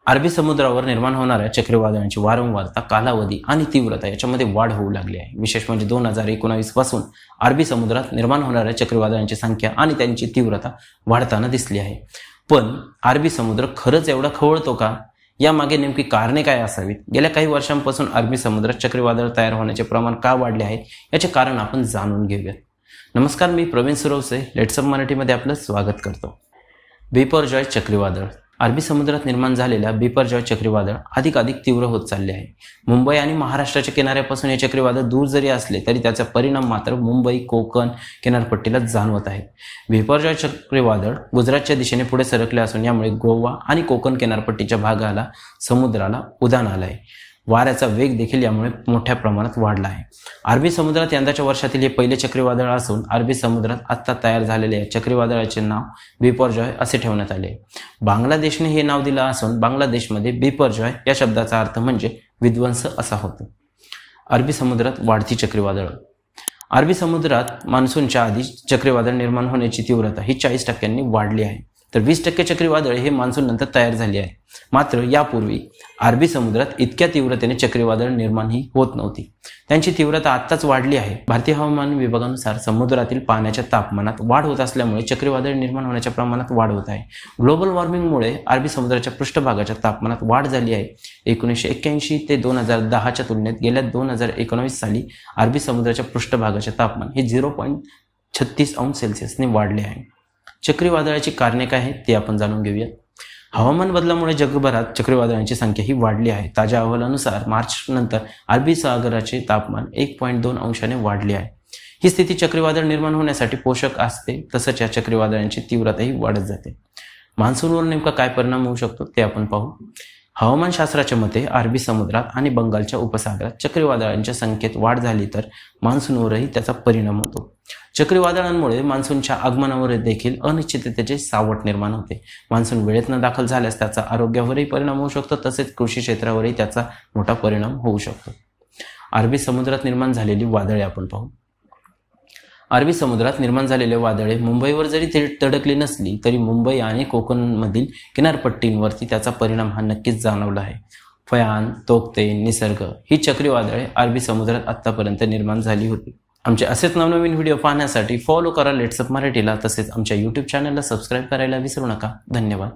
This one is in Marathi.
अरबी समुद्रावर निर्माण होणाऱ्या चक्रीवादळांची वारंवारता, कालावधी आणि तीव्रता याच्यामध्ये वाढ होऊ लागली आहे। विशेष म्हणजे 2019 पासून अरबी समुद्रात निर्माण होणाऱ्या चक्रीवादळांची संख्या आणि त्यांची तीव्रता वाढताना दिसली आहे। पण अरबी समुद्र खरंच एवढा खवळतो का? यामागे नेमकी कारणे काय असावीत? गेल्या काही वर्षांपासून अरबी समुद्रात चक्रीवादळ तयार होण्याचे प्रमाण का वाढले आहे याचे कारण आपण जाणून घेऊयात। नमस्कार, मी प्रवीण सुरवसे लेट्स अप मराठीमध्ये आपलं स्वागत करतो। बिपरजॉय चक्रीवादळ। अरबी समुद्रात निर्माण झालेल्या बिपरजॉय चक्रीवादळ अधिकाधिक तीव्र होत चालले आहे। मुंबई आणि महाराष्ट्राच्या किनाऱ्यापासून हे चक्रीवादळ दूर जरी असले तरी त्याचा परिणाम मात्र मुंबई, कोकण किनारपट्टीला जाणवत आहे। बिपरजॉय चक्रीवादळ गुजरातच्या दिशेने पुढे सरकले असून यामुळे गोवा आणि कोकण किनारपट्टीच्या भागाला समुद्राला उधाण आलं आहे। वाऱ्याचा वेग देखील यामुळे मोठ्या प्रमाणात वाढला आहे। अरबी समुद्रात यंदाच्या वर्षातील हे पहिले चक्रीवादळ असून अरबी समुद्रात आता तयार झालेले या चक्रीवादळाचे नाव बिपरजॉय असे ठेवण्यात आले। बांगलादेशने हे नाव दिलं असून बांगलादेशमध्ये बिपरजॉय या शब्दाचा अर्थ म्हणजे विध्वंस असा होतो। अरबी समुद्रात वाढती चक्रीवादळ। अरबी समुद्रात मान्सूनच्या आधी चक्रीवादळ निर्माण होण्याची तीव्रता ही 40% वाढली आहे, तर 20% चक्रीवादळ हे मान्सून नंतर तयार झाले आहे। मात्र यापूर्वी अरबी समुद्रात इतक्या तीव्रतेने चक्रीवादळ निर्माण ही होत नव्हती। त्यांची तीव्रता आत्ताच वाढली आहे। भारतीय हवामान विभागानुसार समुद्रातील पाण्याच्या तापमानात वाढ होत असल्यामुळे चक्रीवादळ निर्माण होण्याच्या प्रमाणात वाढ होत आहे। ग्लोबल वॉर्मिंगमुळे अरबी समुद्राच्या पृष्ठभागाच्या तापमानात वाढ झाली आहे। 1981 ते 2010च्या तुलनेत गेल्या 2019 साली अरबी समुद्राच्या पृष्ठभागाचे तापमान हे 0.36 अंश सेल्सिअसने वाढले आहे। चक्रीवादळाची कारणे काय आहेत ते आपण जाणून घेऊया। हवामान बदलामुळे जगभरात चक्रीवादळांची संख्या ही वाढली आहे। ताज्या अहवालानुसार मार्च नंतर अरबी सागराचे तापमान 1.2 अंशाने वाढले आहे। ही स्थिती चक्रीवादळ निर्माण होण्यासाठी पोषक असते, तसंच या चक्रीवादळांची तीव्रताही वाढत जाते। मान्सूनवर नेमका काय परिणाम होऊ शकतो ते आपण पाहू। हवामानशास्त्राच्या मते अरबी समुद्रात आणि बंगालच्या उपसागरात चक्रीवादळांच्या संख्येत वाढ झाली तर मान्सूनवरही त्याचा परिणाम होतो। चक्रीवादळांमुळे मान्सूनच्या आगमनावर देखील अनिश्चिततेचे सावट निर्माण होते। मान्सून वेळेत न दाखल झाल्यास त्याचा आरोग्यावरही परिणाम होऊ शकतो, तसेच कृषी क्षेत्रावरही त्याचा मोठा परिणाम होऊ शकतो। अरबी समुद्रात निर्माण झालेली वादळे आपण पाहू। अरबी समुद्रात निर्माण झालेले वादळे मुंबईवर जरी तडकली नसली तरी मुंबई आणि कोकणमधील किनारपट्टींवरती त्याचा परिणाम हा नक्कीच जाणवला आहे। फयान, तोक्ते, निसर्ग ही चक्रीवादळे अरबी समुद्रात आतापर्यंत निर्माण झाली होती। आमचे असेच नवनवीन व्हिडिओ पाहण्यासाठी फॉलो करा लेट्स अप मराठीला, तसेच आमच्या YouTube चॅनलला सबस्क्राईब करायला विसरू नका। धन्यवाद।